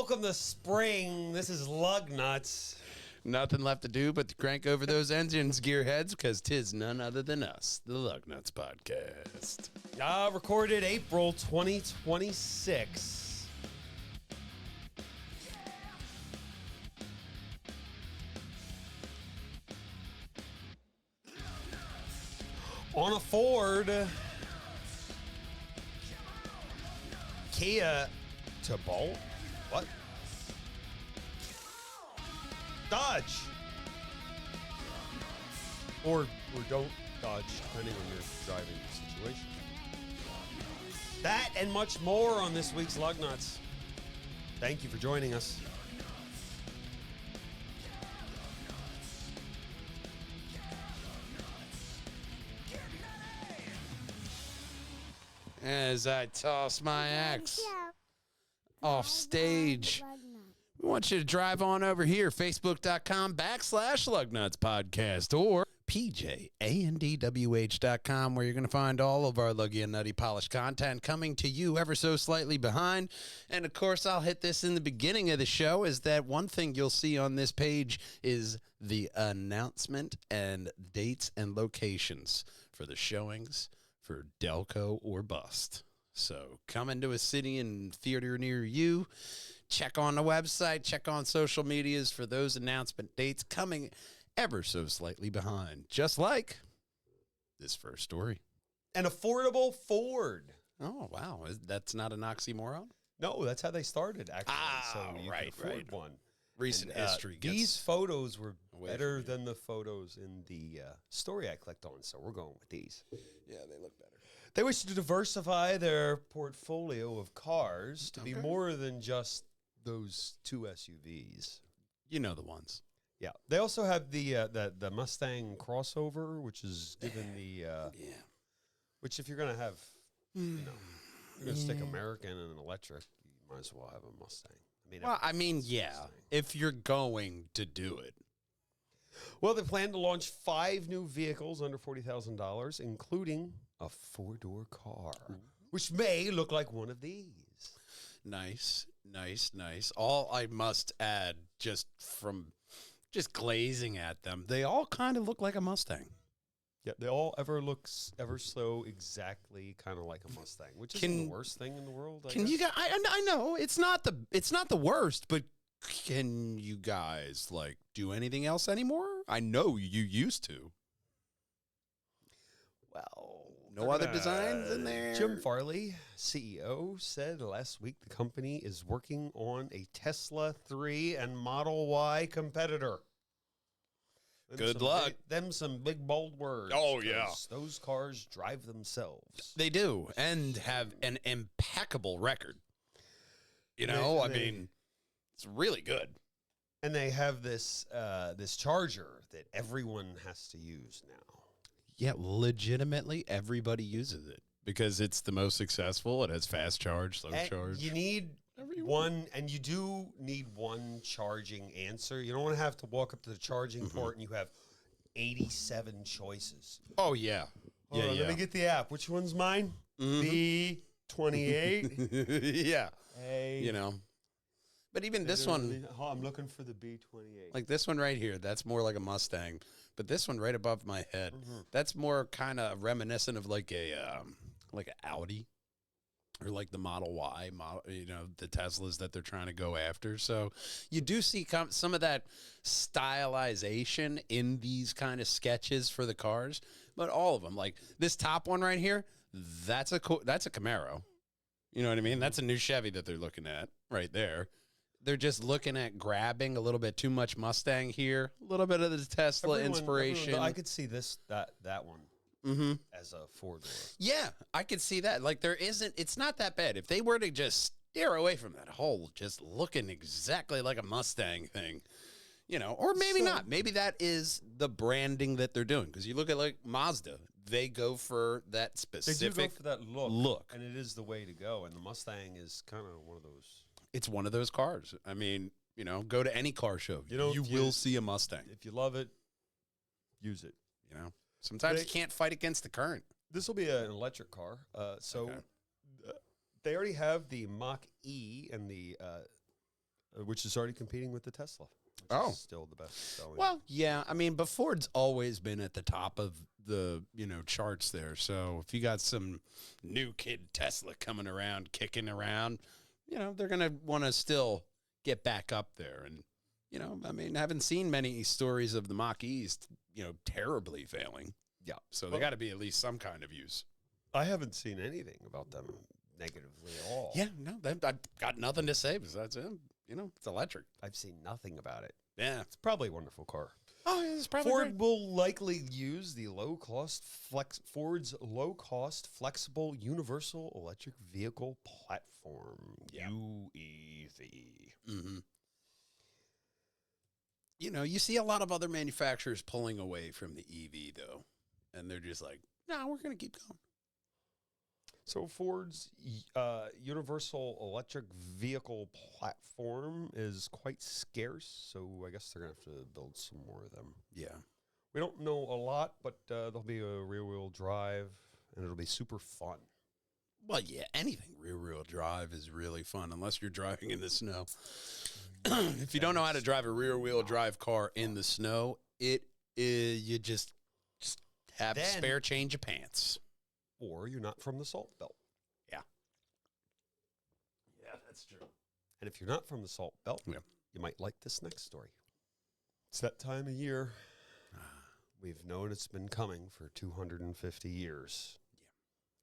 Welcome to spring. This is Lugnutz. Nothing left to do but to crank over those engines, gearheads, because 'tis none other than us, the Lugnutz podcast. Recorded April 2026. On a Ford Kia to Bolt. What? Dodge. Or don't dodge, depending on your driving situation. That and much more on this week's Lugnutz. Thank you for joining us. As I toss my axe off stage, we want you to drive on over here, facebook.com/Lugnutz podcast or pjandwh.com, where you're going to find all of our luggy and nutty polished content coming to you ever so slightly behind. And of course, I'll hit this in the beginning of the show, is that one thing you'll see on this page is the announcement and dates and locations for the showings for Delco or Bust. So come into a city and theater near you, check on the website, check on social medias for those announcement dates coming ever so slightly behind, just like this first story. An affordable Ford. Oh, wow. That's not an oxymoron? No, that's how they started, actually. So you right, could afford right. one. Recent history gets These photos were away better from you. than the photos in the story I clicked on, so we're going with these. Yeah, they look better. They wish to diversify their portfolio of cars to be more than just those two SUVs. You know the ones. Yeah, they also have the Mustang crossover, which is given the which if you're gonna have, you're gonna stick American and an electric, you might as well have a Mustang. Yeah, if you're going to do it. Well, they plan to launch 5 new vehicles under $40,000, including a 4-door car, which may look like one of these. Nice. All I must add, just glazing at them, they all kind of look like a Mustang. Yeah, they all ever so exactly kind of like a Mustang, which isn't the worst thing in the world. I know it's not the worst, but can you guys do anything else anymore? I know you used to. Well, no other designs in there. Jim Farley, CEO, said last week the company is working on a Tesla 3 and Model Y competitor. Good luck. Some big bold words. Oh, yeah. Those cars drive themselves. They do, and have an impeccable record. It's really good. And they have this this charger that everyone has to use now. Yeah, legitimately, everybody uses it because it's the most successful. It has fast charge, slow charge. You need one, and you do need one charging answer. You don't want to have to walk up to the charging port and you have 87 choices. Oh, yeah. Let me get the app. Which one's mine? B28. Yeah. Hey. But even this one, I'm looking for the B28. like this one right here, that's more like a Mustang. But this one right above my head, that's more kind of reminiscent of like an Audi or like the Model Y, the Teslas that they're trying to go after. So you do see some of that stylization in these kind of sketches for the cars, but all of them, like this top one right here, that's a Camaro. You know what I mean? That's a new Chevy that they're looking at right there. They're just looking at grabbing a little bit too much Mustang here, a little bit of the Tesla inspiration. I could see that one as a 4-door. Yeah, I could see that. It's not that bad. If they were to just steer away from that whole just looking exactly like a Mustang thing, or maybe not. Maybe that is the branding that they're doing. Because you look at like Mazda, they go for that specific They do go for that look. And it is the way to go. And the Mustang is kind of one of those. It's one of those cars. I mean, go to any car show. You will see a Mustang. If you love it, use it. Sometimes you can't fight against the current. This will be an electric car. They already have the Mach-E and the which is already competing with the Tesla. Oh. Is still the best selling. Well, yeah. I mean, but Ford's always been at the top of the, charts there. So if you got some new kid Tesla coming around, kicking around, they're going to want to still get back up there. And, I mean, I haven't seen many stories of the Mach-E's, terribly failing. Yeah. So they got to be at least some kind of use. I haven't seen anything about them negatively at all. Yeah, no, I've got nothing to say besides, it's electric. I've seen nothing about it. Yeah. It's probably a wonderful car. Oh, yeah, it's probably Ford great. will likely use the Ford's low-cost, flexible, universal electric vehicle platform, UEV. Mm-hmm. You see a lot of other manufacturers pulling away from the EV, though. And they're just like, no, we're going to keep going. So Ford's universal electric vehicle platform is quite scarce, so I guess they're going to have to build some more of them. Yeah. We don't know a lot, but there'll be a rear-wheel drive, and it'll be super fun. Well, yeah, anything rear-wheel drive is really fun, unless you're driving in the snow. If you don't know how to drive a rear-wheel drive car in the snow, you just have a spare change of pants. Or you're not from the Salt Belt. Yeah. Yeah, that's true. And if you're not from the Salt Belt, you might like this next story. It's that time of year. We've known it's been coming for 250 years. Yeah.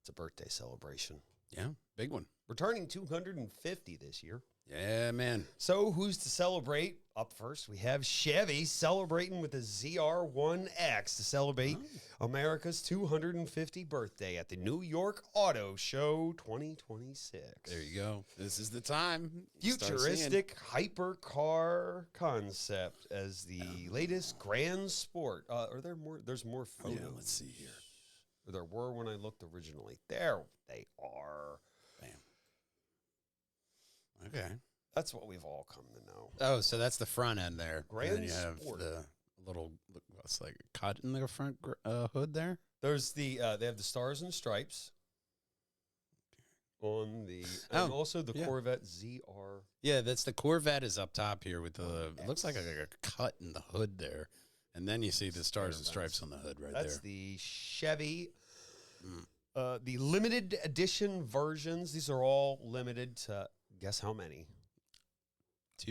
It's a birthday celebration. Yeah, big one. We're turning 250 this year. Yeah, man. So who's to celebrate? Up first, we have Chevy celebrating with a ZR1X to celebrate America's 250th birthday at the New York Auto Show 2026. There you go. This is the time. Futuristic hypercar concept as the latest grand sport. Are there more? There's more photos. Yeah, let's see here. Or there were when I looked originally. There they are. Bam. Okay. That's what we've all come to know. Oh, so that's the front end there. Grand and then you have Sport. the little, what's like a cut in the front hood there. There's the they have the stars and stripes on the and also the Corvette ZR. Yeah, that's the Corvette is up top here with the it looks like a cut in the hood there. And then you see the stars and stripes on the hood right there. That's the Chevy. The limited edition versions. These are all limited to guess how many?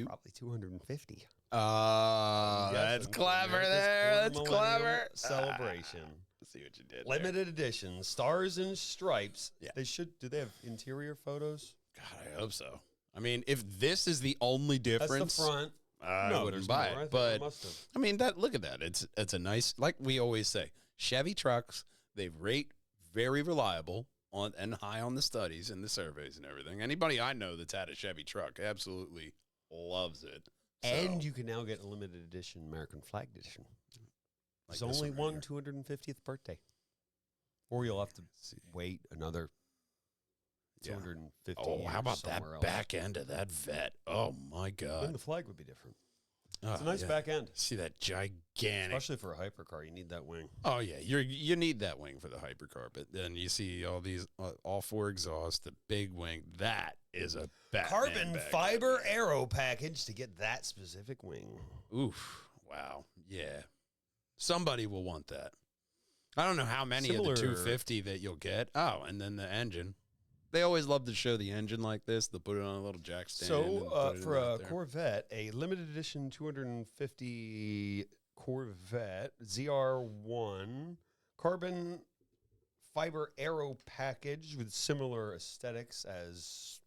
Probably 250. That's clever there. That's clever. Celebration. Let's see what you did. Limited edition, stars and stripes. Yeah. They should. Do they have interior photos? God, I hope so. I mean, if this is the only difference, That's the front. I wouldn't buy it. But I mean, look at that. It's a nice, like we always say, Chevy trucks. They rate very reliable on and high on the studies and the surveys and everything. Anybody I know that's had a Chevy truck absolutely loves it. And you can now get a limited edition American flag edition. Like There's only one right 250th birthday. Or you'll have to wait another 250 years. Oh, how about that else. back end of that vet? Oh, my God. Then the flag would be different. Oh, It's a nice back end. See that gigantic. Especially for a hypercar, you need that wing. Oh, yeah. You need that wing for the hypercar. But then you see all these, all four exhausts, the big wing. That is a Batman Carbon back fiber end. aero package to get that specific wing. Oof. Wow. Yeah. Somebody will want that. I don't know how many Similar- of the 250 that you'll get. Oh, and then the engine. They always love to show the engine like this. They'll put it on a little jack stand. So for a Corvette, a limited edition 250 Corvette ZR1 carbon fiber aero package with similar aesthetics as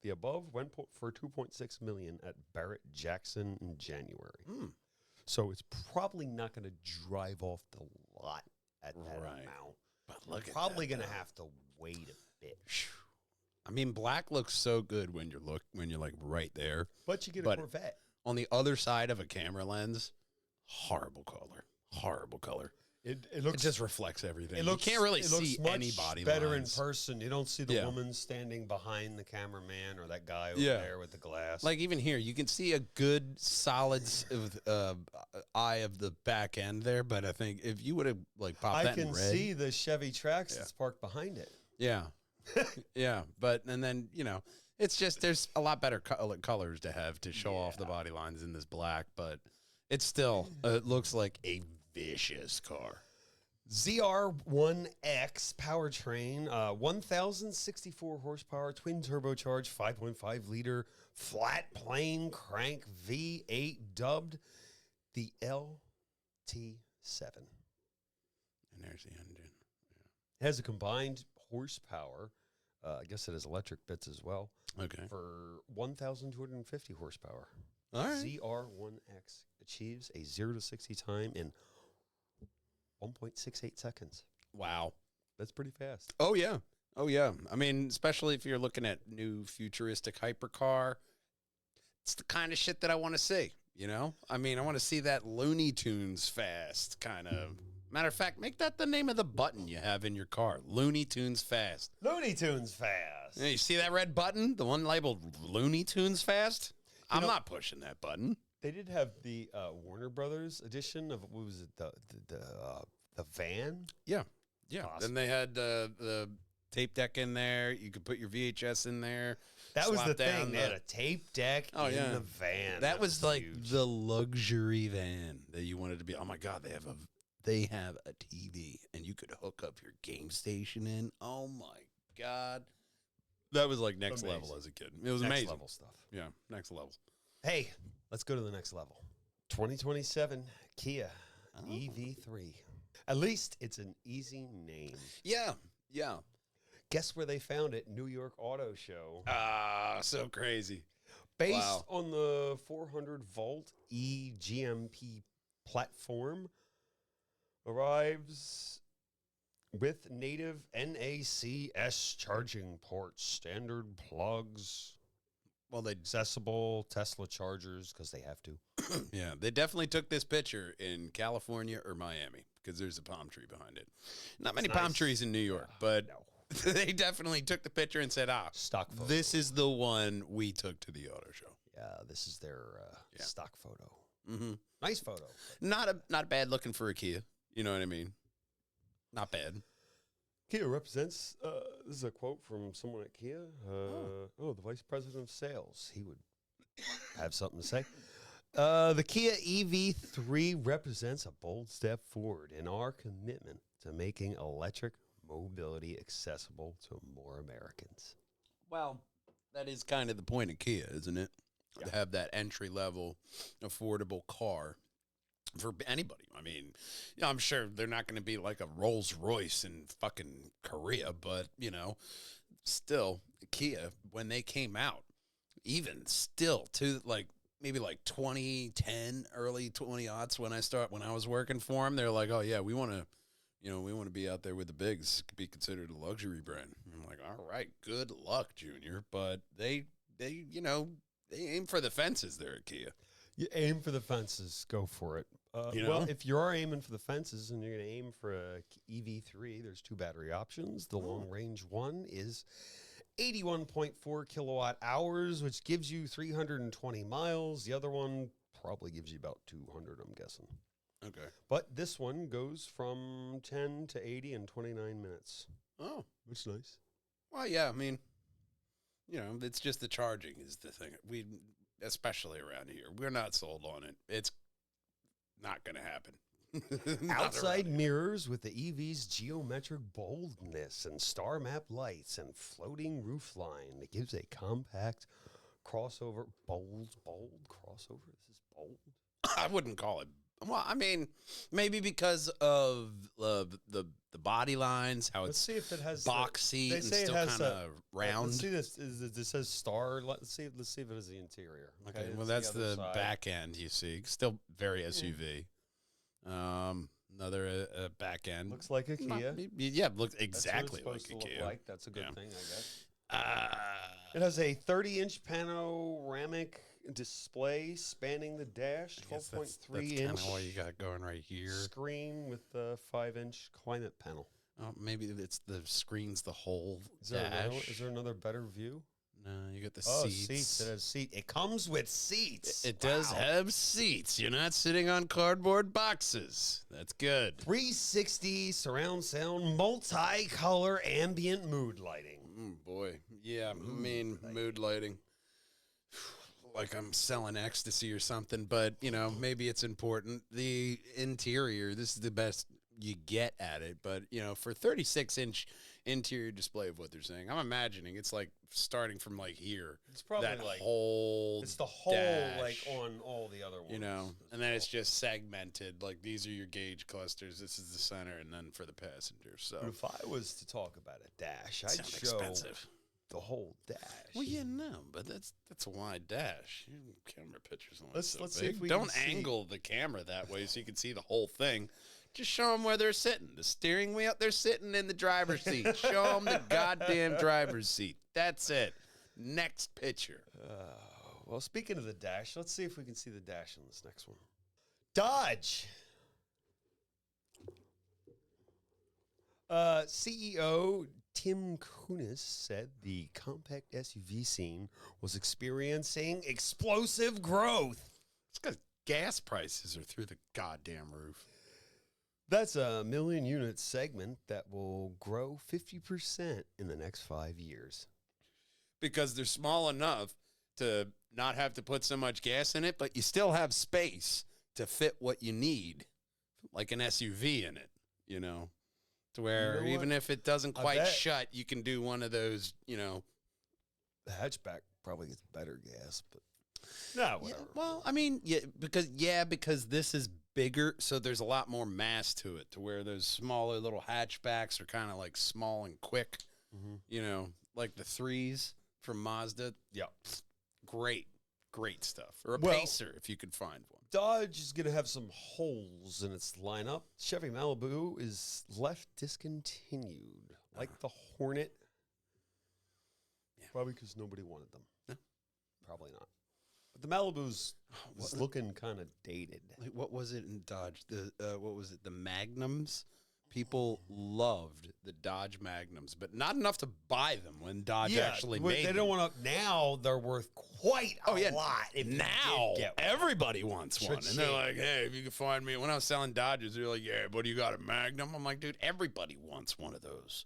the above went for $2.6 million at Barrett Jackson in January. So it's probably not going to drive off the lot at that amount. But look at Probably that, going to though. have to wait a bit. I mean, black looks so good when you're like right there. But you get a Corvette. On the other side of a camera lens, horrible color. Horrible color. It looks It just reflects everything. It looks, you can't really it looks see much any body better lines. in person. You don't see the woman standing behind the cameraman or that guy over there with the glass. Like even here, you can see a good solid eye of the back end there. But I think if you would have like popped that in red, I can see the Chevy Trax that's parked behind it. Yeah, yeah. But and then It's just there's a lot better colors to have to show off the body lines in this black, but it's still it looks like a vicious car. ZR1X powertrain, 1,064 horsepower, twin turbocharged, 5.5 liter flat plane crank V8, dubbed the LT7. And there's the engine. It has a combined horsepower. I guess it has electric bits as well. Okay. For 1,250 horsepower. All right. ZR1X achieves a 0 to 60 time in 1.68 seconds. Wow. That's pretty fast. Oh, yeah. Oh, yeah. I mean, especially if you're looking at new futuristic hypercar, it's the kind of shit that I want to see, you know? I mean, I want to see that Looney Tunes fast kind of. Matter of fact, make that the name of the button you have in your car. Looney Tunes fast. Looney Tunes fast. You see that red button? The one labeled Looney Tunes fast? I'm not pushing that button. They did have the Warner Brothers edition of, what was it, the van? Yeah. Yeah. Awesome. Then they had the tape deck in there. You could put your VHS in there. That was the thing. They had a tape deck in the van. That was like huge. the luxury van that you wanted to be. Oh my God, they have a TV and you could hook up your game station in. Oh my God. That was like next level as a kid. It was amazing. Next level stuff. Yeah, next level. Hey, let's go to the next level. 2027 Kia EV3. At least it's an easy name. Yeah, yeah. Guess where they found it? New York Auto Show. Ah, so crazy. Based on the 400-volt eGMP platform, arrives with native NACS charging ports, standard plugs, accessible Tesla chargers, because they have to. Yeah, they definitely took this picture in California or Miami because there's a palm tree behind it. Not many palm trees in New York, but they definitely took the picture and said, stock photo. This is the one we took to the auto show. Yeah, this is their stock photo. Mm-hmm. Nice photo. Not bad looking for a Kia. You know what I mean? Not bad. Kia represents, this is a quote from someone at Kia. The vice president of sales. He would have something to say. The Kia EV3 represents a bold step forward in our commitment to making electric mobility accessible to more Americans. Well, that is kind of the point of Kia, isn't it? Yeah. To have that entry-level, affordable car for anybody. I mean, I'm sure they're not going to be like a Rolls Royce in fucking Korea, but, still, Kia, when they came out, even still to maybe 2010, early 20-aughts when I was working for them, they're like, oh yeah, we want to be out there with the bigs, be considered a luxury brand. I'm like, all right, good luck, Junior. But they aim for the fences there at Kia. You aim for the fences, go for it. Well, if you are aiming for the fences and you're going to aim for a EV3, there's two battery options. The long-range one is 81.4 kilowatt hours, which gives you 320 miles. The other one probably gives you about 200, I'm guessing. Okay. But this one goes from 10 to 80 in 29 minutes. Oh. Which is nice. Well, yeah, I mean, it's just the charging is the thing. Especially around here, we're not sold on it. It's not going to happen. Outside mirrors with the EV's geometric boldness and star map lights and floating roofline. It gives a compact crossover. Bold crossover? This is bold? I wouldn't call it. Well, I mean, maybe because of the body lines, how let's see if it has boxy and still kind of round. Let's see this. This says star. Let's see if it has the interior. Okay, well, that's the back end, you see. Still very SUV. Another back end. Looks like a Kia. Yeah, looks exactly like a Kia. That's a good thing, I guess. It has a 30-inch panoramic display spanning the dash, 12.3 inch. What you got going right here. Screen with a 5-inch climate panel. Oh, maybe it's the screen's the whole dash. Is there another better view? No, you got the seats. Seats. It has seat. It comes with seats. It does have seats. You're not sitting on cardboard boxes. That's good. 360 surround sound, multi-color ambient mood lighting. Boy. Yeah, mood lighting. Like I'm selling ecstasy or something, but, you know, maybe it's important. The interior, this is the best you get at it, but, you know, for 36-inch interior display of what they're saying, I'm imagining it's like starting from like here. It's probably that like whole it's the whole dash, like on all the other ones, you know, and then it's just segmented. Like these are your gauge clusters. This is the center, and then for the passengers. So But if I was to talk about a dash, I'd sounds show expensive. the whole dash. Well, yeah, no, but that's a wide dash. Camera pictures on Let's see if we don't can see. angle the camera that way so you can see the whole thing. Just show them where they're sitting. The steering wheel, they're sitting in the driver's seat. Show them the goddamn driver's seat. That's it. Next picture. Well, speaking of the dash, let's see if we can see the dash on this next one. Dodge. CEO Tim Kunis said the compact SUV scene was experiencing explosive growth. It's because gas prices are through the goddamn roof. That's a 1 million unit segment that will grow 50% in the next 5 years. Because they're small enough to not have to put so much gas in it, but you still have space to fit what you need, like an SUV in it, you know, to where You know even what? if it doesn't I quite bet. shut, you can do one of those, you know. The hatchback probably gets better gas, but no, whatever. Well, I mean, because this is bigger, so there's a lot more mass to it, to where those smaller little hatchbacks are kind of like small and quick, you know, like the 3s from Mazda. Yeah. Great stuff. Or a Well, Pacer, if you could find one. Dodge is going to have some holes in its lineup. Chevy Malibu is left discontinued, like the Hornet. Yeah. Probably because nobody wanted them. No. Probably not. But the Malibu's is looking kind of dated. Like, what was it in Dodge? What was it? The Magnums? People loved the Dodge Magnums, but not enough to buy them when Dodge actually made them. They don't want to. Now they're worth quite a lot. If you Now did get one. everybody wants one, and they're Cha-ching. like, "Hey, if you can find me." When I was selling Dodges, they're like, "Yeah, but you got a Magnum?" I'm like, "Dude, everybody wants one of those.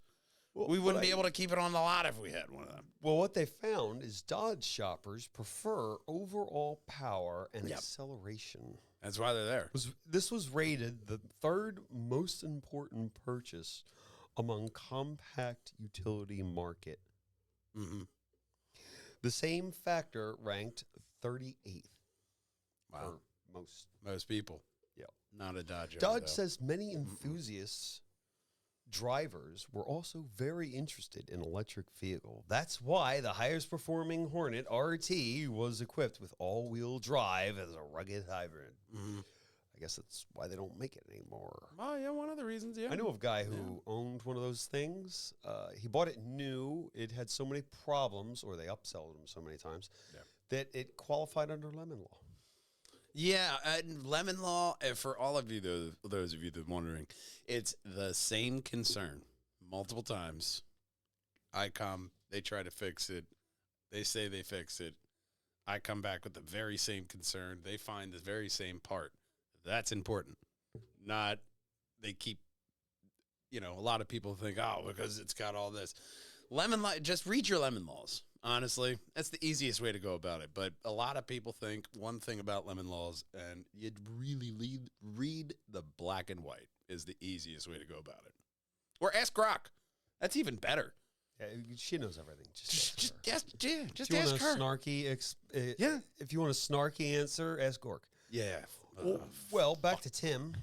Well, We wouldn't be able to keep it on the lot if we had one of them." Well, what they found is Dodge shoppers prefer overall power and Yep. acceleration. That's why they're there. This was rated the third most important purchase among compact utility market. Mm-hmm. The same factor ranked 38th Wow, for most. most people. Yeah. Not a Dodge. Dodge says many enthusiasts drivers were also very interested in electric vehicle. That's why the highest performing Hornet RT was equipped with all-wheel drive as a rugged hybrid. I guess that's why they don't make it anymore. Oh yeah, one of the reasons. Yeah, I know of a guy who owned one of those things. He bought it new. It had so many problems, or they upsold them so many times, that it qualified under lemon law. Yeah, lemon law. For all of you, those of you that are wondering, it's the same concern multiple times. I come, they try to fix it. They say they fix it. I come back with the very same concern. They find the very same part. That's important. Not they keep. You know, a lot of people think, oh, because it's got all this lemon law. Just read your lemon laws. Honestly, that's the easiest way to go about it. But a lot of people think one thing about lemon laws, and you'd really read the black and white is the easiest way to go about it. Or ask Grok. That's even better. Yeah, she knows everything. Just Just if you ask want her. a snarky, if you want a snarky answer, ask Gork. Yeah. Well, back to Tim.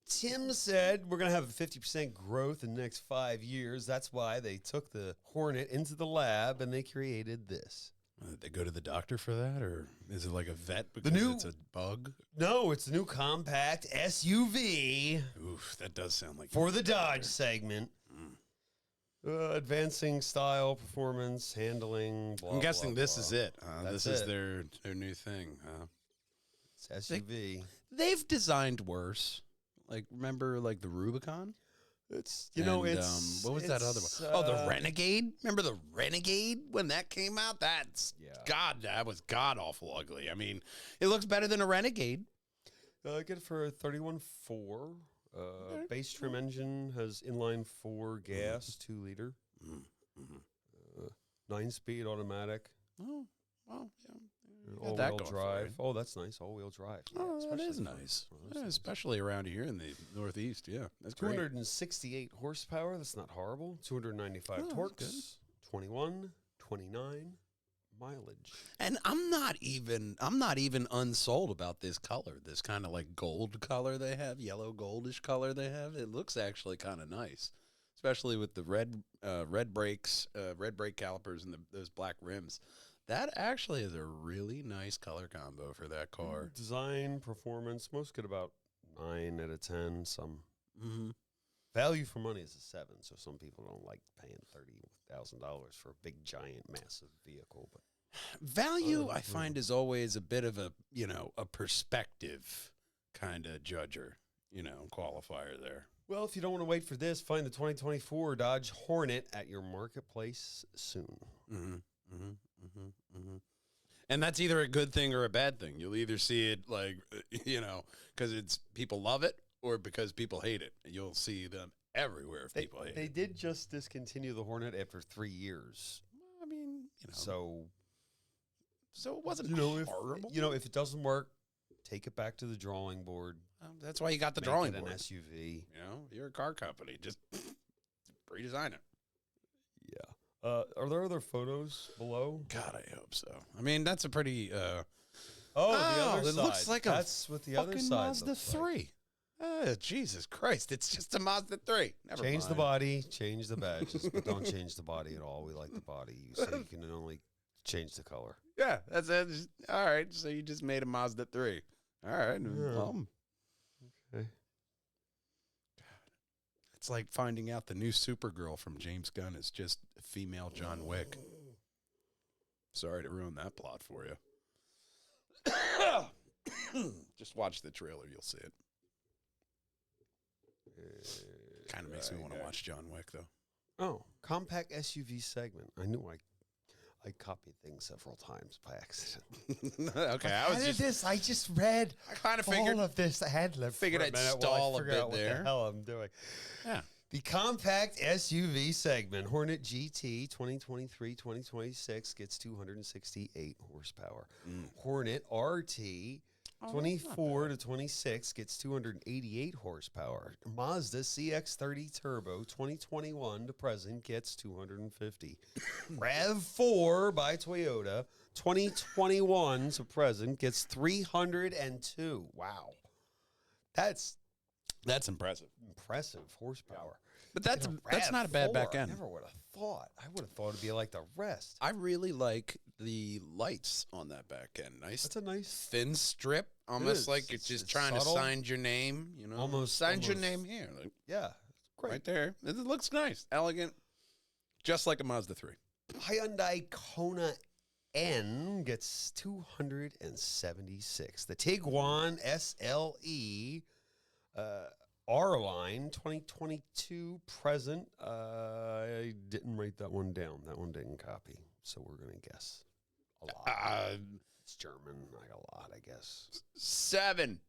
Tim said we're going to have a 50% growth in the next 5 years. That's why they took the Hornet into the lab and they created this. They go to the doctor for that, or is it like a vet because it's a bug? No, it's the new compact SUV Oof, that does sound like for the Dodge segment. Advancing style, performance, handling, blah, I'm guessing blah, this blah. is it. That's This is it. their new thing. It's SUV. They've designed worse. Like, remember, like, the Rubicon? It's, What was that other one? The Renegade? Remember the Renegade when that came out? That was god-awful ugly. I mean, it looks better than a Renegade. Get it for 31.4. Base trim engine has inline 4 gas, 2 liter. 9-speed automatic. Oh, well, yeah. You got All-wheel that going for drive. you. Oh, that's nice. All-wheel drive. Yeah, Oh, that is especially for nice. one of those Yeah, things. especially around here in the Northeast. Yeah, that's great. 268 horsepower. That's not horrible. 295 Oh, torques. that's 21, 29 mileage. And I'm not even unsold about this color. This kind of like gold color they have, yellow goldish color they have. It looks actually kind of nice, especially with the red brakes, red brake calipers, and those black rims. That actually is a really nice color combo for that car. Design, performance, most get about 9 out of 10. Some Mm-hmm. value for money is a 7. So some people don't like paying $30,000 for a big, giant, massive vehicle. But Value, I find, is always a bit of a perspective kind of judger, qualifier there. well, if you don't want to wait for this, find the 2024 Dodge Hornet at your marketplace soon. Mm-hmm. Mm-hmm. Mm-hmm. Mm-hmm. And that's either a good thing or a bad thing. You'll either see it because it's people love it or because people hate it. You'll see them everywhere if people hate They it. did just discontinue the Hornet after 3 years. I mean, So it wasn't horrible. if it doesn't work, take it back to the drawing board. That's why you got the Make drawing it board. an SUV. You're a car company. Just redesign it. Yeah. Are there other photos below? God, I hope so. I mean, that's a pretty. The other it side. looks like That's what the other fucking side Mazda looks like. 3. Jesus Christ! It's just a Mazda 3. Never Change the mind. body, change the badges, but don't change the body at all. We like the body, so you can only change the color. Yeah, that's it. All right, so you just made a Mazda 3. All right. Okay. It's like finding out the new Supergirl from James Gunn is just a female John Wick. Sorry to ruin that plot for you. Just watch the trailer. You'll see it. Kind of makes me want to watch John Wick, though. Oh, compact SUV segment. I knew I copied things several times by accident. Okay, I just read I kind of figured. all of this. I had to Figured I'd stall a bit there. What the hell I'm doing. Yeah. The compact SUV segment, Hornet GT 2023-2026 gets 268 horsepower. Hornet RT 24 to 26 gets 288 horsepower. Mazda CX-30 Turbo 2021 to present gets 250. RAV4 by Toyota 2021 to present gets 302. Wow. That's impressive. impressive horsepower. But that's not a bad back I end. never would have thought. I would have thought it'd be like the rest. I really like the lights on that back end. Nice. That's a nice. Thin strip, almost is. like it's just It's trying subtle. to sign your name. Almost- sign your almost- name here, like, Yeah. Great. right there. It looks nice, elegant, just like a Mazda 3. Hyundai Kona N gets 276. The Tiguan SLE R-Line 2022 present. I didn't write that one down. That one didn't copy. So we're going to guess a lot. It's German. Like a lot, I guess. 7.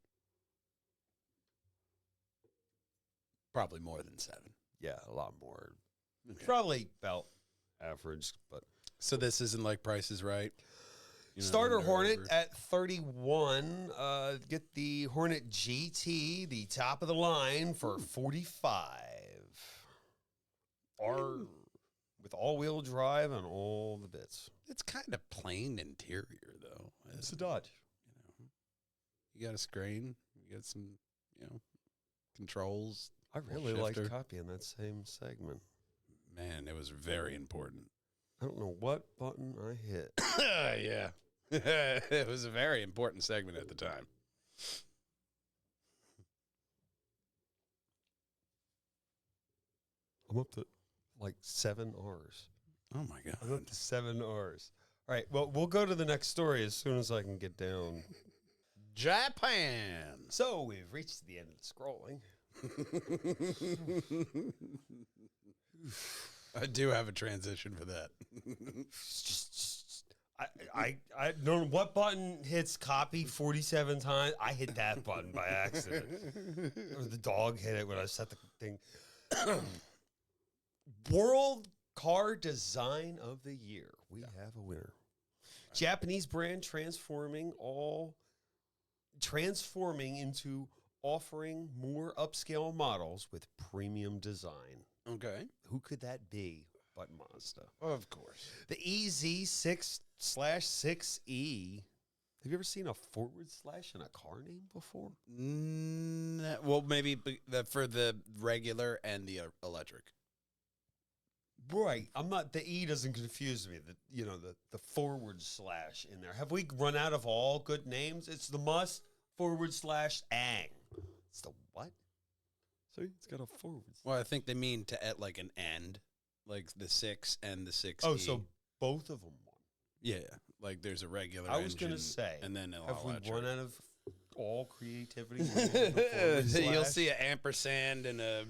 Probably more than 7. Yeah, a lot more. Okay. Probably about average, but So this isn't like Price is Right. Starter under Hornet over. at 31. Get the Hornet GT, the top of the line, for 45. With all-wheel drive and all the bits. It's kind of plain interior though. It's a Dodge. You got a screen. You got some, controls. I really like Shifter. copying that same segment. Man, it was very important. I don't know what button I hit. Yeah. It was a very important segment at the time. I'm up to like 7 R's. Oh, my God. I'm up to 7 R's. All right, well, we'll go to the next story as soon as I can get down. Japan. So we've reached the end of the scrolling. I do have a transition for that. I don't know what button hits copy 47 times. I hit that button by accident. Or the dog hit it when I set the thing. World Car design of the year. We have a winner. Right. Japanese brand transforming into offering more upscale models with premium design. Okay. Who could that be but Mazda? Of course. The Easy-SexE. Have you ever seen a forward slash in a car name before? Well, maybe for the regular and the electric. Right. I'm not, the E doesn't confuse me. The forward slash in there. Have we run out of all good names? It's the must /ang. It's the what? See, it's got a forward slash. Well, I think they mean to at like an end, like the 6 and the 6E. Oh, so both of them won. Yeah, like there's a regular I was going to say, and then have we run out of all creativity? You'll see an ampersand and a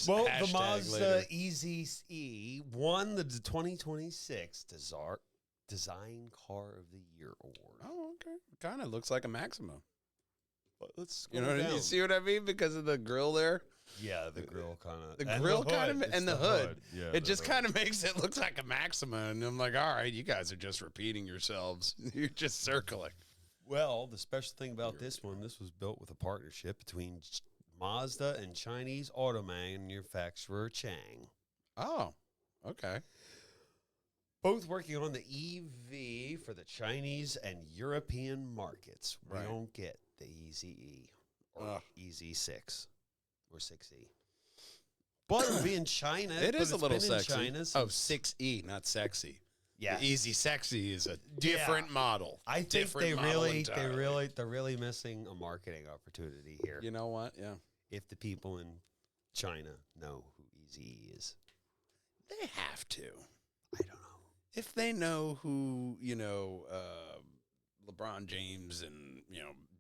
well, hashtag the Mazda later. Easy-SexE won the 2026 Design Car of the Year award. Oh, okay. Kind of looks like a Maximo. But let's You see what I mean? Because of the grill there? Yeah, the grill kind of. The grill kind of, and the hood. Yeah, it just kind of makes it look like a Maxima. And I'm like, all right, you guys are just repeating yourselves. You're just circling. Well, the special thing about this one, this was built with a partnership between Mazda and Chinese auto manufacturer Chang. Oh, okay. Both working on the EV for the Chinese and European markets. We don't get the Easy-E or Easy-SexE or 6E. But it'll be in China. It is a little sexy. China, 6E, not sexy. Yeah, Easy-SexE is a different model. I think they're really missing a marketing opportunity here. You know what? Yeah. If the people in China know who Easy-E is, they have to. I don't know. If they know who, LeBron James and,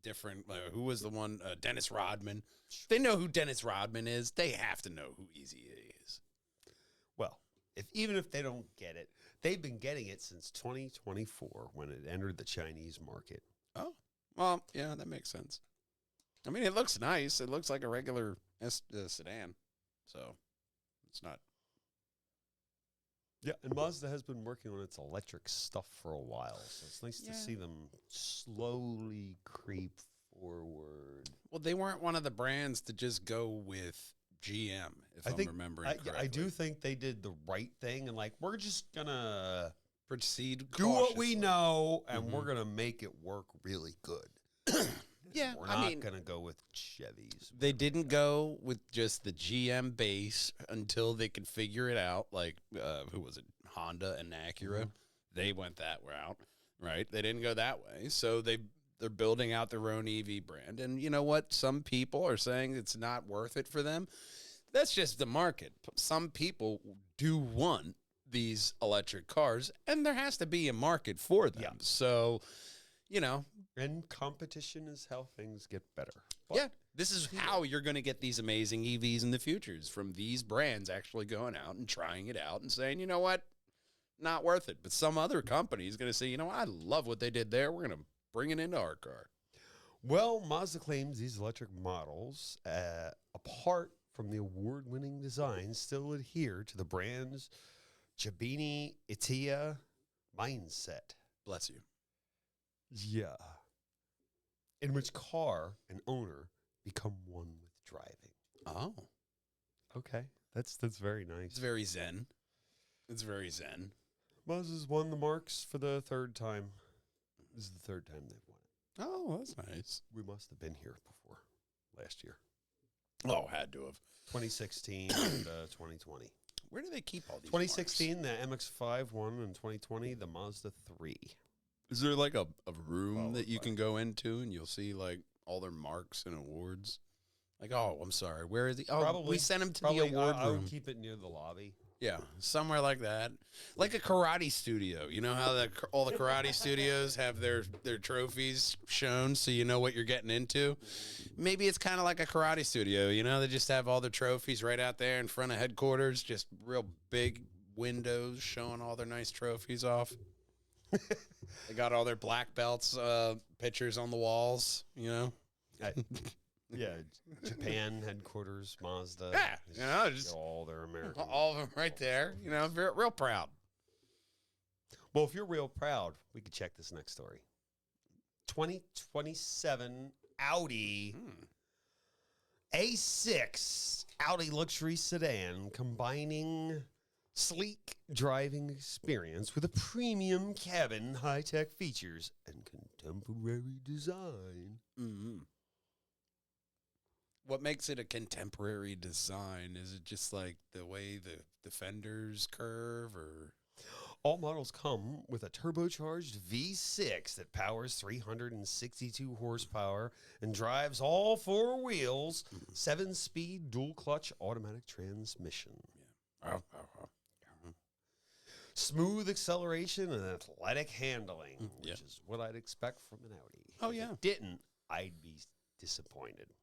different, who was the one, Dennis Rodman. If they know who Dennis Rodman is, they have to know who Easy-E is. Well, even if they don't get it, they've been getting it since 2024 when it entered the Chinese market. Oh, well, yeah, that makes sense. I mean, it looks nice. It looks like a regular sedan. So, it's not. Yeah, and Mazda has been working on its electric stuff for a while, so it's nice to see them slowly creep forward. Well, they weren't one of the brands to just go with GM, if I'm remembering correctly. I do think they did the right thing, and we're just gonna proceed do what we know, and we're gonna make it work really good. Yeah, we're not gonna go with Chevys. They didn't go with just the GM base until they could figure it out. Like, who was it? Honda and Acura. They went that route, right? They didn't go that way, so they're building out their own EV brand. And you know what? Some people are saying it's not worth it for them. That's just the market. Some people do want these electric cars, and there has to be a market for them. Yeah. So, and competition is how things get better. But yeah, this is how you're going to get these amazing EVs in the futures, from these brands actually going out and trying it out and saying, you know what, not worth it. But some other company is going to say, you know what, I love what they did there. We're going to bring it into our car. Well, Mazda claims these electric models, apart from the award-winning design, still adhere to the brand's Jabini Itia mindset. Bless you. Yeah. In which car and owner become one with driving. Oh. Okay. That's very nice. It's very zen. It's very zen. Mazda's won the marks for the third time. This is the third time they've won it. Oh, that's nice. We must have been here before last year. Oh, had to have. 2016 and 2020. Where do they keep all these 2016, marks? the MX-5 won, and 2020, the Mazda 3. Is there like a room that you can go into and you'll see like all their marks and awards? Like, oh, I'm sorry, where is he? Oh, probably, we sent him to the award room. I would keep it near the lobby. Yeah, somewhere like that. Like a karate studio. You know how all the karate studios have their trophies shown so you know what you're getting into? Maybe it's kind of like a karate studio. They just have all their trophies right out there in front of headquarters, just real big windows showing all their nice trophies off. They got all their black belts pictures on the walls, Yeah, Japan headquarters, Mazda. Yeah, you know, just all their American. all of them right there. You know, real proud. Well, if you're real proud, we could check this next story. 2027 Audi A6 Audi luxury sedan combining sleek driving experience with a premium cabin, high-tech features, and contemporary design. Mm-hmm. What makes it a contemporary design? Is it just like the way the fenders curve, or? All models come with a turbocharged V6 that powers 362 horsepower and drives all four wheels, 7-speed dual-clutch automatic transmission. Yeah. Smooth acceleration and athletic handling, Yeah. which is what I'd expect from an Audi. Oh, If yeah. it didn't, I'd be disappointed.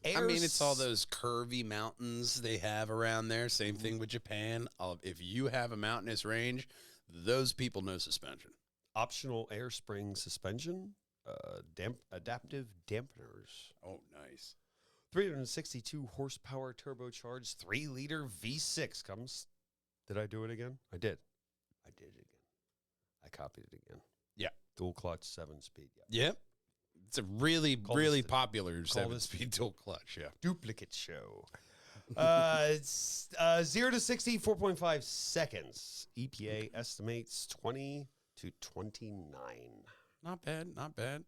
I mean, it's all those curvy mountains they have around there. Same thing with Japan. If you have a mountainous range, those people know suspension. Optional air spring suspension, adaptive dampeners. Oh, nice. 362 horsepower turbocharged 3-liter V6 comes. Did I do it again? I did. I did it again. I copied it again. Yeah. Dual clutch, 7-speed. Yep. It's a really popular call 7-speed dual clutch. Yeah. Duplicate show. It's 0 to 60, 4.5 seconds. EPA estimates 20 to 29. Not bad. Not bad.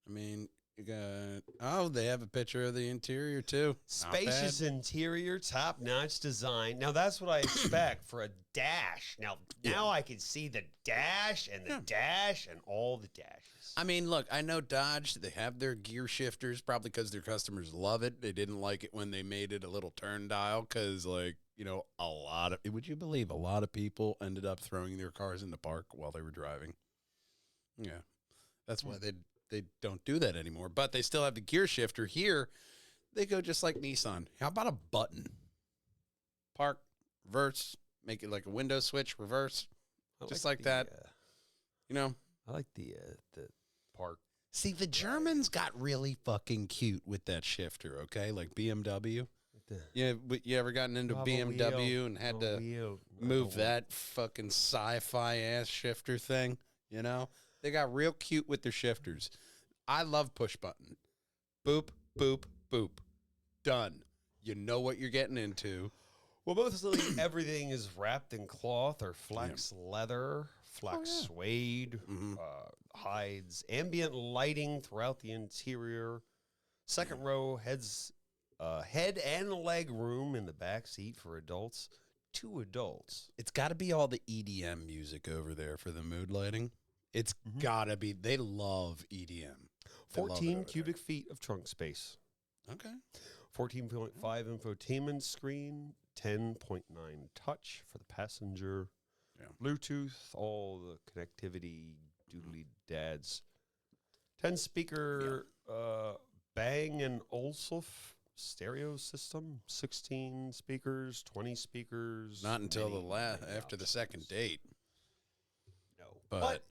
I mean, you got, they have a picture of the interior too. Spacious interior, top-notch design. Now, that's what I expect for a dash. Now I can see the dash and the dash and all the dashes. I mean, look, I know Dodge, they have their gear shifters probably because their customers love it. They didn't like it when they made it a little turn dial because, like, you know, would you believe a lot of people ended up throwing their cars in the park while they were driving? Yeah. That's why they don't do that anymore. But they still have the gear shifter. Here, they go just like Nissan. How about a button? Park, reverse, make it like a window switch, reverse, just like that. You know? I like the park. See, the Germans got really fucking cute with that shifter, okay? Like BMW. Yeah, but you ever gotten into BMW and had to move that fucking sci-fi ass shifter thing? You know, they got real cute with their shifters. I love push button. Boop, boop, boop. Done. You know what you're getting into. Well, mostly everything is wrapped in cloth or flex leather, flex suede, hides, ambient lighting throughout the interior. Second row head and leg room in the back seat for adults. 2 adults. It's got to be all the EDM music over there for the mood lighting. It's got to be. They love EDM. 14 cubic feet of trunk space. Okay. 14.5 infotainment screen. 10.9 touch for the passenger. Yeah. Bluetooth, all the connectivity, doodly dads. 10 speaker Bang and Olufsen stereo system. 16 speakers, 20 speakers. Not until after the second date. No, but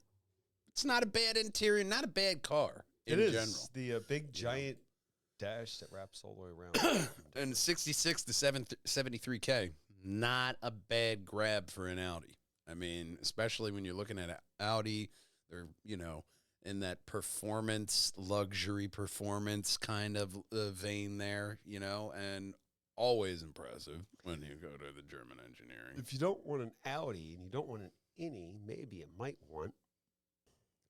it's not a bad interior, not a bad car. In general. The big giant dash that wraps all the way around. And 66 to 73K, not a bad grab for an Audi. I mean, especially when you're looking at Audi, they're, you know, in that performance, luxury performance kind of vein there, you know, and always impressive when you go to the German engineering. If you don't want an Audi and you don't want an Innie, maybe you might want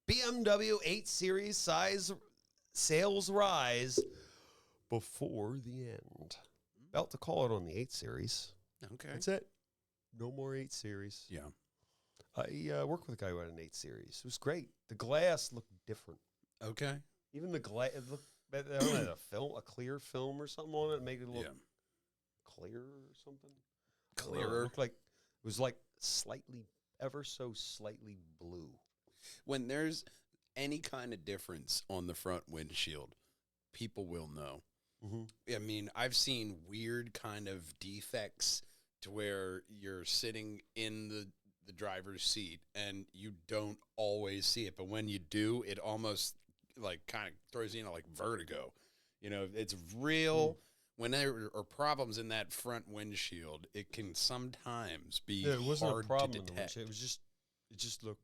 BMW 8 Series sales rise before the end. About to call it on the 8 Series. Okay. That's it. No more 8 Series. Yeah. I worked with a guy who had an 8 Series. It was great. The glass looked different. Okay. Even the glass, it looked, I don't know, a clear film or something on it, make it look clear or something. Clearer. It looked like, it was like slightly, ever so slightly blue. When there's any kind of difference on the front windshield, people will know. I mean, I've seen weird kind of defects to where you're sitting in the driver's seat and you don't always see it. But when you do, it almost like kind of throws you into like vertigo. You know, it's real. When there are problems in that front windshield, it can sometimes be Yeah, it wasn't hard a problem to in the detect. windshield. It just looked.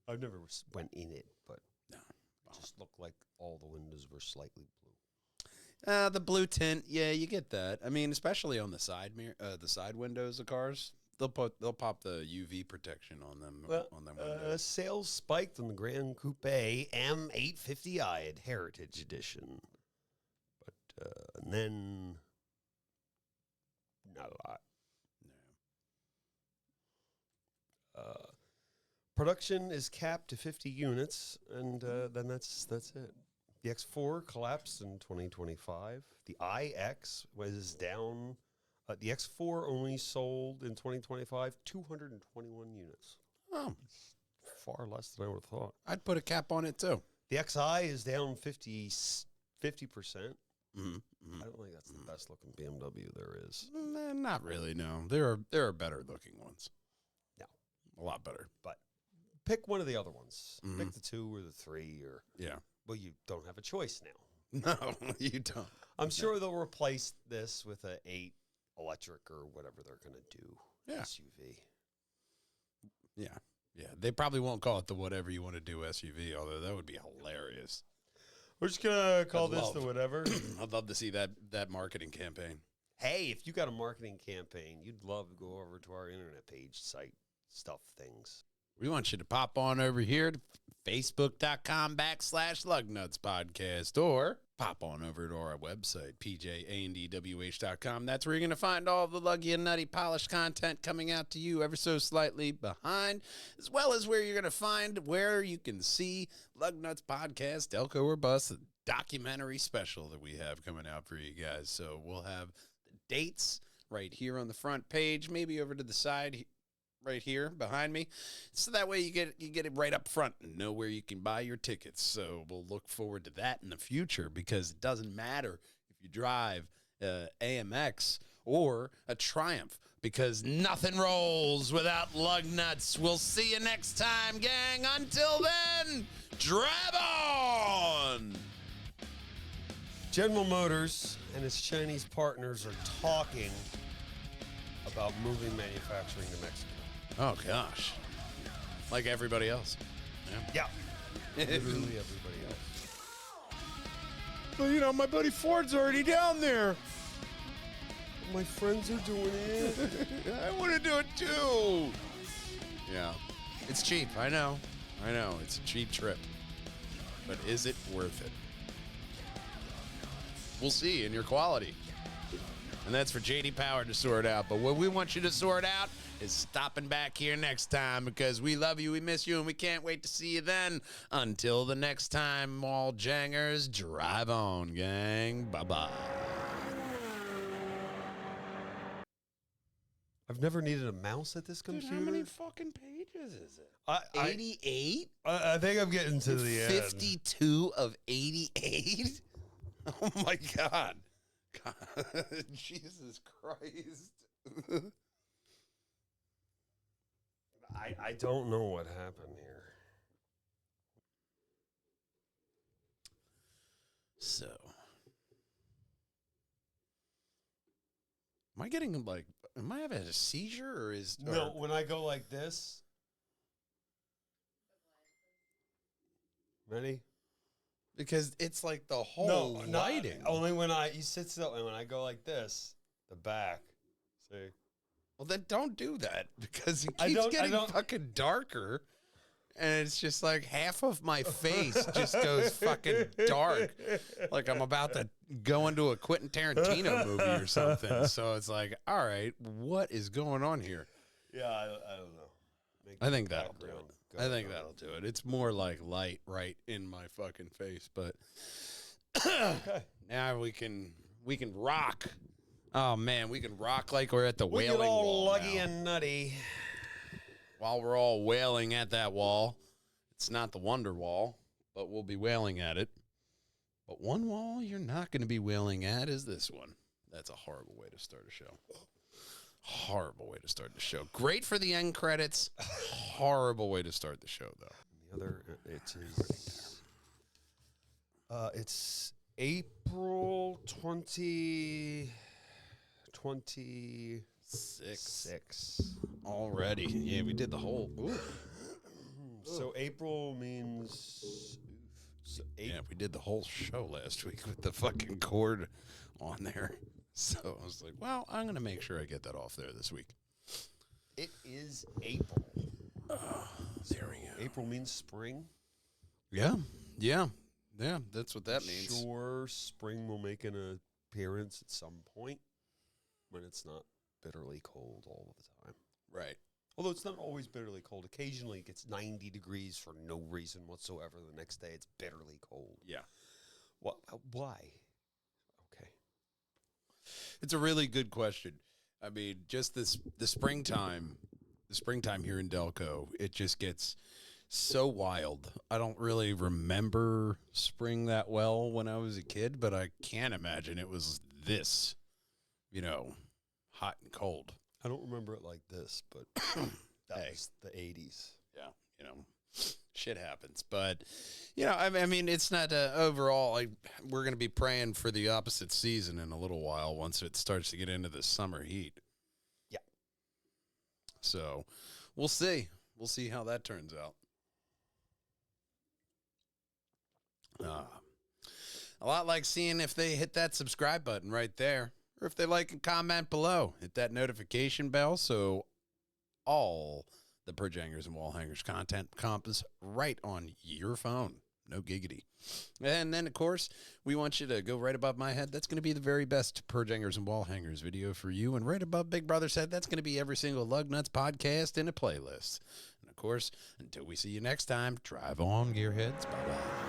I've never went in it, but No. it just looked like all the windows were slightly blue. The blue tint, yeah, you get that. I mean, especially on the side mirror, the side windows of cars, they'll pop the UV protection on them. Well, on them windows. sales spiked on the Grand Coupe M850i Heritage Edition, but and then not a lot. Production is capped to 50 units, and then that's it. The X4 collapsed in 2025. The iX was down. The X4 only sold in 2025 221 units. Oh, Far less than I would have thought. I'd put a cap on it too. The XI is down 50%. Mm-hmm. I don't think that's the best looking BMW there is. Not really. No, there are better looking ones. No, a lot better. But pick one of the other ones. Pick the 2 or the 3, or yeah. Well, you don't have a choice now. No, you don't. I'm sure they'll replace this with a 8 electric or whatever they're going to do. Yeah. SUV. Yeah. Yeah. They probably won't call it the whatever you want to do SUV, although that would be hilarious. We're just going to call this the whatever. I'd love to see that marketing campaign. Hey, if you got a marketing campaign, you'd love to go over to our internet page, site, stuff, things. We want you to pop on over here to facebook.com/Lugnutz podcast, or pop on over to our website, pjandwh.com. That's where you're going to find all the luggy and nutty polished content coming out to you ever so slightly behind, as well as where you're going to find where you can see Lugnutz podcast, Delco or Bust, the documentary special that we have coming out for you guys. So we'll have the dates right here on the front page, maybe over to the side right here behind me, so that way you get it right up front and know where you can buy your tickets. So we'll look forward to that in the future, because it doesn't matter if you drive AMX or a Triumph, because nothing rolls without Lugnutz. We'll see you next time, gang. Until then, drive on. General Motors and its Chinese partners are talking about moving manufacturing to Mexico. Oh, gosh. Like everybody else. Yeah. Literally everybody else. Well, you know, my buddy Ford's already down there. My friends are doing it. I want to do it too. Yeah. It's cheap. I know. It's a cheap trip. But is it worth it? We'll see in your quality. And that's for JD Power to sort out. But what we want you to sort out is stopping back here next time, because we love you, we miss you, and we can't wait to see you then. Until the next time, all jangers, drive on, gang. Bye-bye. I've never needed a mouse at this computer. Dude, how many fucking pages is it? 88? I think I'm getting to the 52 of 88? Oh, my God. Jesus Christ. I don't know what happened here. So, am I getting am I having a seizure, or is No, when I go like this. Ready? Because it's like the whole lighting. Only you sit still, and when I go like this, the back. See? Well, then don't do that, because it keeps getting fucking darker, and it's just like half of my face just goes fucking dark, like I'm about to go into a Quentin Tarantino movie or something. So it's like, all right, what is going on here? Yeah, I don't know. I think that'll do it. That'll do it. It's more like light right in my fucking face, but Okay. now we can rock. Oh man, we can rock like we're at the We wailing get all wall luggy now. and nutty. While we're all wailing at that wall, it's not the Wonder Wall, but we'll be wailing at it. But one wall you're not going to be wailing at is this one. That's a horrible way to start a show. Horrible way to start the show. Great for the end credits. Horrible way to start the show, though. The other, it's April 2026. Already. Yeah, we did the whole. Ooh. So April means. So Yeah, we did the whole show last week with the fucking cord on there. So I was like, well, I'm going to make sure I get that off there this week. It is April. There we go. April means spring. Yeah. That's what that means. Sure, spring will make an appearance at some point when it's not bitterly cold all of the time. Right. Although it's not always bitterly cold. Occasionally it gets 90 degrees for no reason whatsoever. The next day it's bitterly cold. Yeah. What? Why? Okay. It's a really good question. I mean, just the springtime here in Delco, it just gets so wild. I don't really remember spring that well when I was a kid, but I can't imagine it was this, hot and cold. I don't remember it like this, but that was the 80s. Yeah, shit happens. But, I mean, it's not overall, we're going to be praying for the opposite season in a little while once it starts to get into the summer heat. Yeah. So we'll see. We'll see how that turns out. A lot like seeing if they hit that subscribe button right there, or if they like and comment below. Hit that notification bell so all the Purge Hangers and Wall Hangers content comes right on your phone. No giggity. And then, of course, we want you to go right above my head. That's going to be the very best Purge Hangers and Wall Hangers video for you. And right above Big Brother's head, that's going to be every single Lugnutz podcast in a playlist. And, of course, until we see you next time, drive on, gearheads. Bye-bye.